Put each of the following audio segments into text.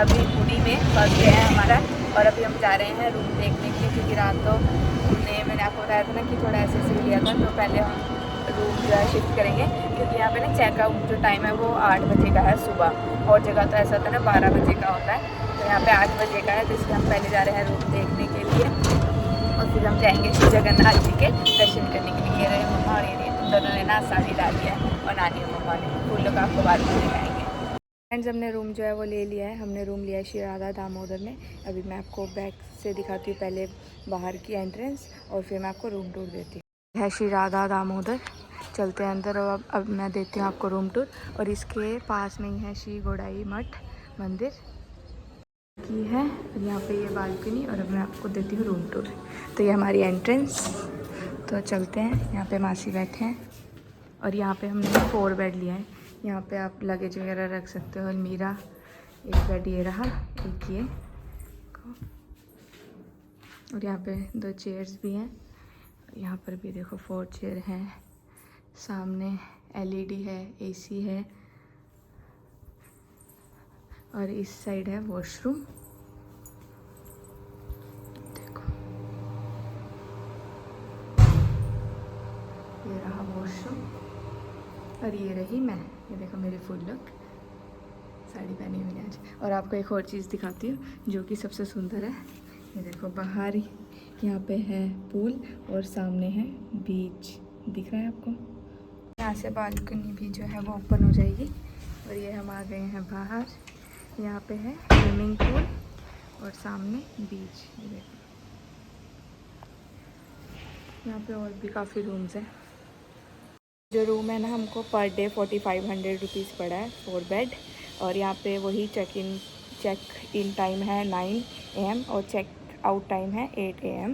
अभी पुरी में first day है हमारा और अभी हम जा रहे हैं रूम देखने के लिए, क्योंकि रात तो मैंने आपको बताया था ना कि थोड़ा ऐसे से लिया था, तो पहले हम रूम जो है शिफ्ट करेंगे, क्योंकि यहाँ पे ना चेकआउट जो टाइम है वो 8 बजे का है सुबह, और जगह तो ऐसा होता है ना 12 बजे का होता है, तो यहाँ पे 8 बजे का है, तो इसलिए हम पहले जा रहे हैं रूम देखने के लिए और फिर हम जाएंगे श्री जगन्नाथ जी के दर्शन करने के लिए। ये रहे मम्मा और ये दोनों ने ना साड़ी डाली है और नानी और मम्मा ने, फूलों का आपको बाद में दिखाएंगे। फ्रेंड्स हमने रूम जो है वो ले लिया है, हमने रूम लिया है श्री राधा दामोदर में। अभी मैं आपको बैक से दिखाती हूँ, पहले बाहर की एंट्रेंस और फिर मैं आपको रूम टूर देती हूँ। है श्री राधा दामोदर, चलते हैं अंदर और अब मैं देती हूँ आपको रूम टूर। और इसके पास में ही है श्री गोड़ाई मठ मंदिर की है, यहाँ पे ये बालकनी, और अब मैं आपको देती हूँ रूम टूर। तो ये हमारी एंट्रेंस, तो चलते हैं। यहाँ पे मासी बैठे हैं और यहाँ पे हमने 4 बेड लिया है, यहाँ पे आप लगेज वगैरह रख सकते हो। अलमीरा, एक बेड ये रहा, एक ये, और यहाँ पे 2 चेयर्स भी हैं। यहाँ पर भी देखो 4 चेयर हैं, सामने एलईडी है, एसी है, और इस साइड है वॉशरूम। देखो ये रहा वॉशरूम और ये रही मैं, ये देखो मेरी फुल लुक, साड़ी पहनी हुई आज। और आपको एक और चीज़ दिखाती हूँ जो कि सबसे सुंदर है, ये देखो बाहर यहाँ पे है पूल और सामने है बीच, दिख रहा है आपको। यहाँ से बालकनी भी जो है वो ओपन हो जाएगी। और ये हम आ गए हैं बाहर, यहाँ पे है स्विमिंग पूल और सामने बीच, ये देखो। यहाँ पे और भी काफ़ी रूम्स हैं। जो रूम है ना हमको पर डे 4500 रुपीज़ पड़ा है 4 बेड। और यहाँ पे वही चेक इन टाइम है 9 AM और चेक आउट टाइम है 8 AM।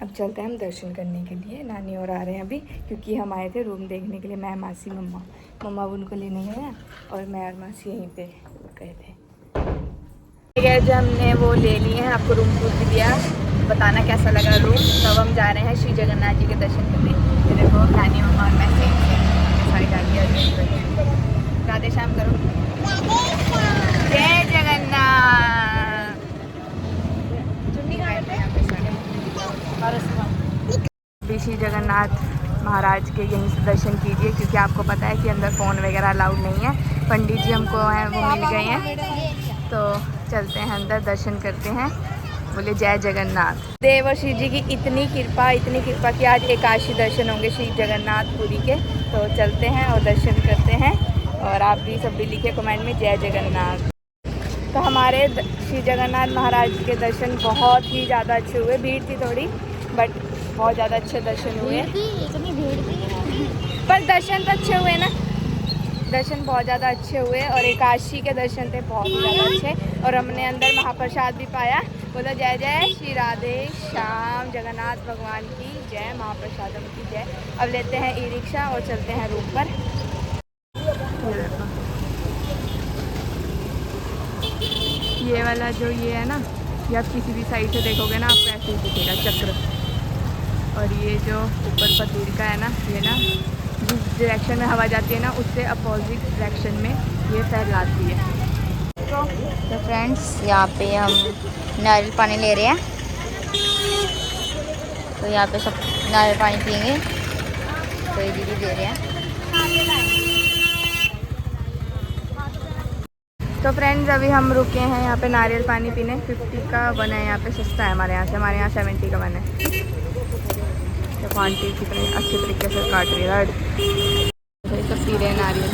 अब चलते हैं हम दर्शन करने के लिए, नानी और आ रहे हैं अभी, क्योंकि हम आए थे रूम देखने के लिए, मैं, मासी, मम्मा उनको लेने गए हैं और मैं और मासी यहीं पे गए थे। जो हमने वो ले लिए हैं, आपको रूम टूर भी दिया, बताना कैसा लगा रूम। तब हम जा रहे हैं श्री जगन्नाथ जी के दर्शन करने। ये देखो नानी, मम्मा और मैं सारी डाली, राधे श्याम करो, जय जगन्नाथ। श्री जगन्नाथ महाराज के यहीं से दर्शन कीजिए, क्योंकि आपको पता है कि अंदर फ़ोन वगैरह अलाउड नहीं है। पंडित जी हमको हैं वो मिल गए हैं, तो चलते हैं अंदर, दर्शन करते हैं। बोले जय जगन्नाथ। देव और श्री जी की इतनी कृपा कि आज एकादशी दर्शन होंगे श्री जगन्नाथ पुरी के। तो चलते हैं और दर्शन करते हैं, और आप भी सब भी लिखे कमेंट में जय जगन्नाथ। तो हमारे श्री जगन्नाथ महाराज के दर्शन बहुत ही ज़्यादा अच्छे हुए, भीड़ थी थोड़ी बट बहुत ज़्यादा अच्छे दर्शन हुए। इतनी भीड़ थी पर दर्शन तो अच्छे हुए ना, दर्शन बहुत ज़्यादा अच्छे हुए, और एकादशी के दर्शन थे बहुत ही ज़्यादा अच्छे। और हमने अंदर महाप्रसाद भी पाया। बोलो जय जय श्री राधे श्याम जगन्नाथ भगवान की जय, महाप्रसादम की जय। अब लेते हैं ई रिक्शा और चलते हैं रूम पर। ये वाला जो ये है ना, ये आप किसी भी साइड से देखोगे ना आपको ऐसे ही दिखेगा चक्र। और ये जो ऊपर पतूर का है ना, ये ना जिस डायरेक्शन में हवा जाती है ना उससे अपोजिट डायरेक्शन में ये फैलाती है। तो फ्रेंड्स यहाँ पे हम नारियल पानी ले रहे हैं, तो यहाँ पे सब नारियल पानी पियेंगे, तो ये दीदी दे रहे हैं। तो फ्रेंड्स अभी हम रुके हैं यहाँ पे नारियल पानी पीने। 50 का 1 है, यहाँ पे सस्ता है हमारे यहाँ से, हमारे यहाँ 70 का 1 है। तो आंटी कितने अच्छे तरीके से काट रही है, तो ये सब पी रहे हैं नारियल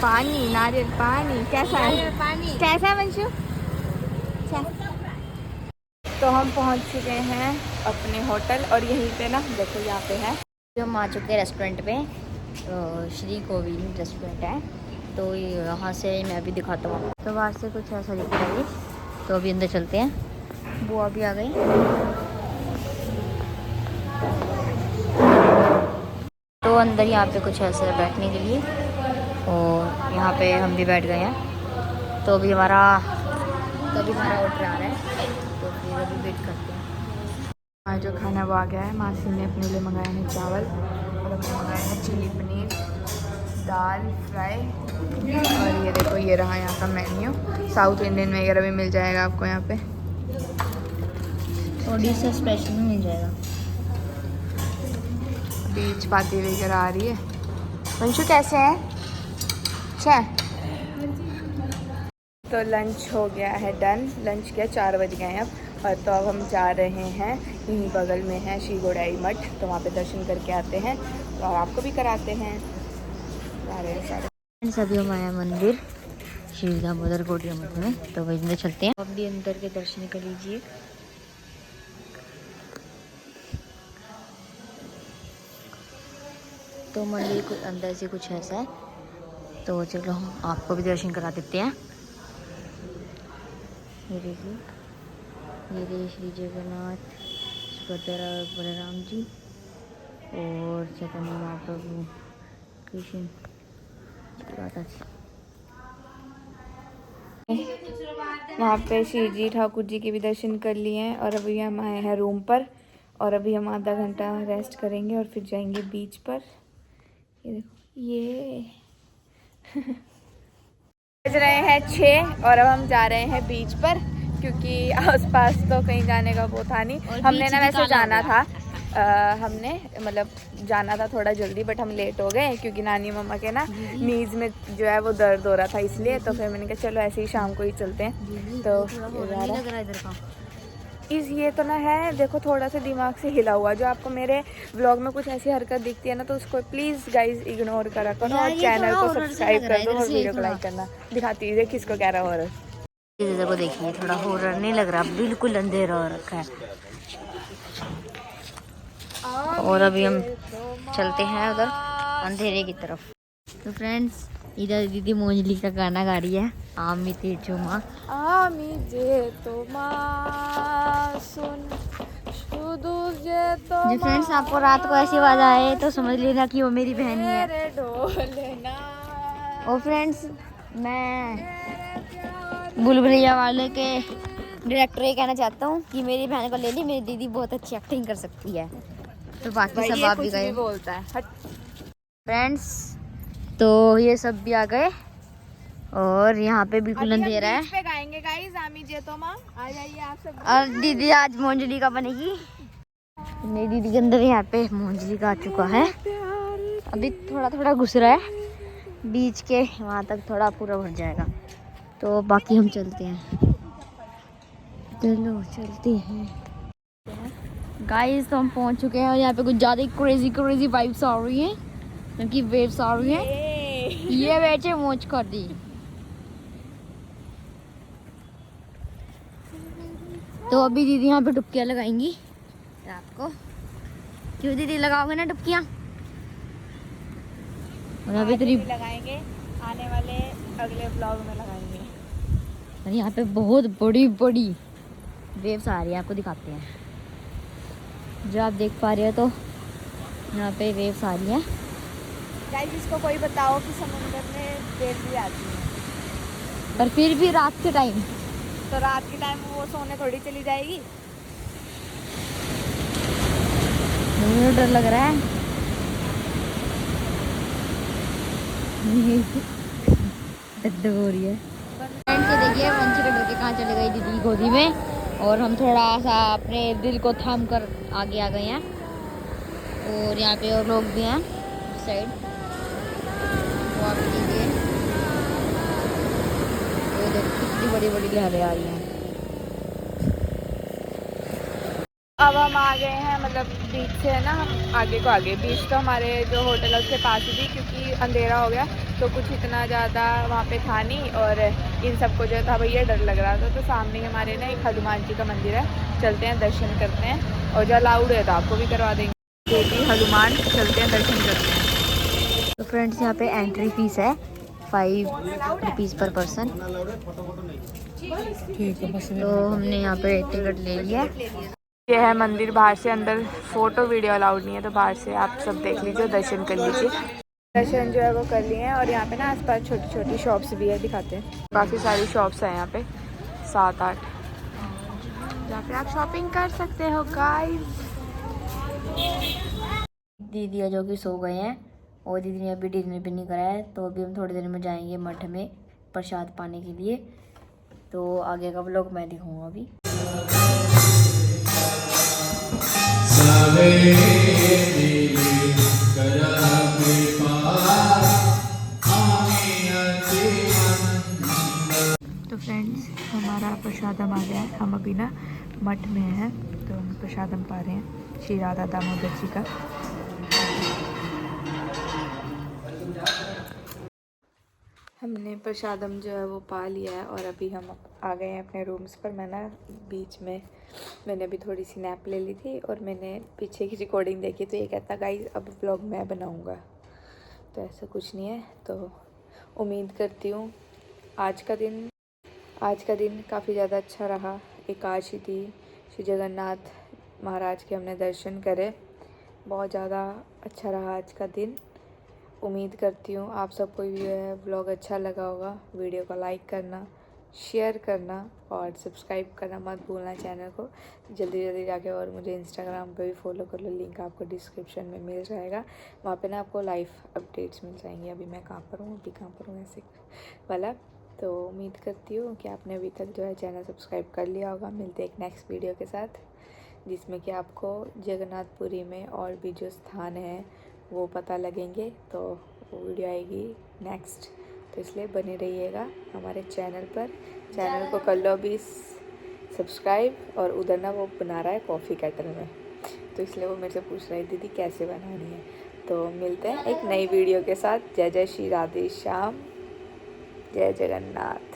पानी। नारियल पानी कैसा है, कैसा है वंशु? तो हम पहुँच चुके हैं अपने होटल, और यहीं पे ना देखो यहाँ पे है, जो हम आ चुके हैं रेस्टोरेंट पे, तो श्री गोविंद रेस्टोरेंट है, तो यहाँ से मैं अभी दिखाता हूँ। तो वहाँ से कुछ ऐसा दिख रहा है, तो अभी अंदर चलते हैं। बुआ भी आ गई, तो अंदर यहाँ पे कुछ ऐसा है बैठने के लिए, और यहाँ पे हम भी बैठ गए हैं। तो अभी हमारा ऑर्डर आ रहा है, तो फिर अभी वेट करते हैं। जो खाना वो आ गया है। मासी ने अपने लिए मंगाया है चावल और हमने मंगाया है चिली पनीर। दाल फ्राई। और ये देखो, ये रहा यहाँ का मेन्यू। साउथ इंडियन वगैरह भी मिल जाएगा आपको यहाँ पे। ओडिशा स्पेशल में मिल जाएगा। बीच पाती वगैरह आ रही है। वंशु कैसे है? अच्छा। तो लंच हो गया है डन। लंच किया, 4 बज गए हैं अब। और तो अब हम जा रहे हैं, यहीं बगल में है श्री गोड़ाई मठ, तो वहाँ पे दर्शन करके आते हैं, तो आपको भी कराते हैं। जा रहे हैं सारे। सभी हम आए मंदिर श्री दामोदर गोड़िया मठ में, तो वही अंदर चलते हैं। आप भी अंदर के दर्शन कर लीजिए। तो मंदिर को अंदर से कुछ ऐसा है, तो चलो हम आपको भी दर्शन करा देते हैं। ये देखिए, ये देखिए श्री जगन्नाथ, सुभद्रा और बलराम जी और चैतन्य महाप्रभु, कृष्ण राधा जी। वहाँ पे श्री जी ठाकुर जी के भी दर्शन कर लिए हैं। और अभी हम आए हैं रूम पर, और अभी हम आधा घंटा रेस्ट करेंगे और फिर जाएंगे बीच पर। ये देखो, ये बज रहे हैं 6 और अब हम जा रहे हैं बीच पर, क्योंकि आसपास तो कहीं जाने का वो था नहीं। हमने ना वैसे जाना था, हमने मतलब जाना था थोड़ा जल्दी, बट हम लेट हो गए क्योंकि नानी मम्मा के ना नीज में जो है वो दर्द हो रहा था, इसलिए। तो फिर मैंने कहा चलो ऐसे ही शाम को ही चलते हैं। तो ये तो ना है, देखो थोड़ा सा दिमाग से हिला हुआ। जो आपको मेरे व्लॉग में कुछ ऐसी हरकत दिखती है ना, तो उसको प्लीज गाइज इग्नोर करा करो और चैनल को सब्सक्राइब कर दो और वीडियो को लाइक करना। दिखाती है किसको कह रहा हो। को देखिए, थोड़ा हॉरर नहीं लग रहा, बिल्कुल अंधेरा हो रखा है। और अभी हम चलते हैं उधर अंधेरे की तरफ। तो फ्रेंड्स, इधर दीदी मोजली का गाना गा रही है, आमी तेजो माँ आमी जे तो माँ सुन शुदू जे तो। जी फ्रेंड्स, आपको रात को ऐसी आवाज आए तो समझ लेना कि वो मेरी बहन ही है। और फ्रेंड्स, मैं बुलबुलिया वाले के डायरेक्टर ये कहना चाहता हूँ कि मेरी बहन को ले ली, मेरी दीदी बहुत अच्छी एक्टिंग कर सकती है। तो बाकी सब आप भी गए बोलता है। फ्रेंड्स, तो ये सब भी आ गए और यहाँ पे बिल्कुल अंधेरा है। पे गाएंगे गाइस आमी जे तो माँ, आ जाइए आप सब। और दीदी आज मोंजली का बनेगी। मेरी दीदी के अंदर यहाँ पे मोंजली का आ चुका है। अभी थोड़ा थोड़ा घुस रहा है, बीच के वहाँ तक थोड़ा पूरा भर जाएगा। तो बाकी हम चलते हैं, चलो चलते हैं गाइस। तो हम पहुँच चुके हैं और यहाँ पे कुछ ज़्यादा क्रेजी क्रेजी वाइब्स आ रही हैं, क्योंकि वेव्स आ रही हैं। ये बैठे मौज कर दी। तो अभी दीदी यहाँ पे डुबकियाँ लगाएंगी रात को। क्यों दीदी, लगाओगे ना डुबकियाँ? और अभी तो लगाएंगे, आने वाले अगले ब्लॉग में लगाएंगे। और यहाँ पे बहुत बड़ी बड़ी वेव्स आ रही है, आपको दिखाते हैं। जो आप देख पा रहे हो, तो यहाँ पे वेव्स आ रही हैं। गाइस, इसको कोई बताओ कि समुद्र में वेव भी आती है, पर फिर भी रात के टाइम, तो रात के टाइम वो सोने थोड़ी चली जाएगी। मुझे डर लग रहा है। दर्द हो रही है। फ्रेंड्स, ये देखिए वंशी का डर के कहाँ चले गई दीदी की गोदी में, और हम थोड़ा सा अपने दिल को थाम कर आगे आ गए हैं। और यहाँ पे और लोग भी हैं उस साइड, वो आप लीजिए। वो देखो कितनी बड़ी बड़ी लहरें आ रही हैं। अब हम आ गए हैं, मतलब बीच से है ना, हम आगे को आगे। बीच तो हमारे जो होटल है उसके पास ही थी, क्योंकि अंधेरा हो गया तो कुछ इतना ज़्यादा वहाँ पे था नहीं, और इन सबको जो था भैया डर लग रहा था। तो सामने हमारे ना एक हनुमान जी का मंदिर है, चलते हैं दर्शन करते हैं। और जो अलाउड है तो आपको भी करवा देंगे। देवी हनुमान, चलते हैं दर्शन करते हैं। तो फ्रेंड्स, यहाँ पे एंट्री फीस है 5 रुपीज़ पर पर्सन। तो हमने यहाँ पे टिकट ले लिया। ये है मंदिर बाहर से, अंदर फोटो वीडियो अलाउड नहीं है, तो बाहर से आप सब देख लीजिए, दर्शन कर लीजिए। दर्शन जो है वो कर लिए हैं। और यहाँ पे ना आसपास छोटी छोटी शॉप्स भी है, दिखाते हैं। काफ़ी सारी शॉप्स हैं यहाँ पे, 7-8, जहाँ पे आप शॉपिंग कर सकते हो गाइस। दीदी जो कि सो गए हैं, और दीदी ने अभी डिनर भी नहीं करा है, तो अभी हम थोड़ी देर में जाएंगे मठ में प्रसाद पाने के लिए। तो आगे का व्लॉग मैं दिखाऊंगा अभी। तो फ्रेंड्स, हमारा प्रसादम आ गया है। हम अभी ना मठ में हैं, तो हम प्रसादम पा रहे हैं श्री राधा दामोदर जी का। हमने प्रसादम जो है वो पा लिया है और अभी हम आ गए हैं अपने रूम्स पर। मैं ना बीच में मैंने अभी थोड़ी सी नैप ले ली थी और मैंने पीछे की रिकॉर्डिंग देखी, तो ये कहता गाइस अब व्लॉग मैं बनाऊंगा। तो ऐसा कुछ नहीं है। तो उम्मीद करती हूँ आज का दिन काफ़ी ज़्यादा अच्छा रहा। एकादशी थी, श्री जगन्नाथ महाराज के हमने दर्शन करे, बहुत ज़्यादा अच्छा रहा आज का दिन। उम्मीद करती हूँ आप सबको भी व्लॉग अच्छा लगा होगा। वीडियो को लाइक करना, शेयर करना और सब्सक्राइब करना मत भूलना चैनल को। जल्दी जाके और मुझे इंस्टाग्राम पे भी फॉलो कर लो, लिंक आपको डिस्क्रिप्शन में मिल जाएगा। वहाँ पे ना आपको लाइव अपडेट्स मिल जाएंगी, अभी मैं कहाँ पर हूँ, अभी कहाँ पर हूँ, ऐसे वाला। तो उम्मीद करती हूँ कि आपने अभी तक जो है चैनल सब्सक्राइब कर लिया होगा। मिलते एक नेक्स्ट वीडियो के साथ, जिसमें कि आपको जगन्नाथपुरी में और भी जो स्थान है वो पता लगेंगे। तो वो वीडियो आएगी नेक्स्ट, तो इसलिए बने रहिएगा हमारे चैनल पर। चैनल को कर लो अभी सब्सक्राइब। और उधर ना वो बना रहा है कॉफ़ी केटल में, तो इसलिए वो मेरे से पूछ रही दीदी कैसे बनानी है। तो मिलते हैं एक नई वीडियो के साथ। जय जय श्री राधे श्याम, जय जगन्नाथ।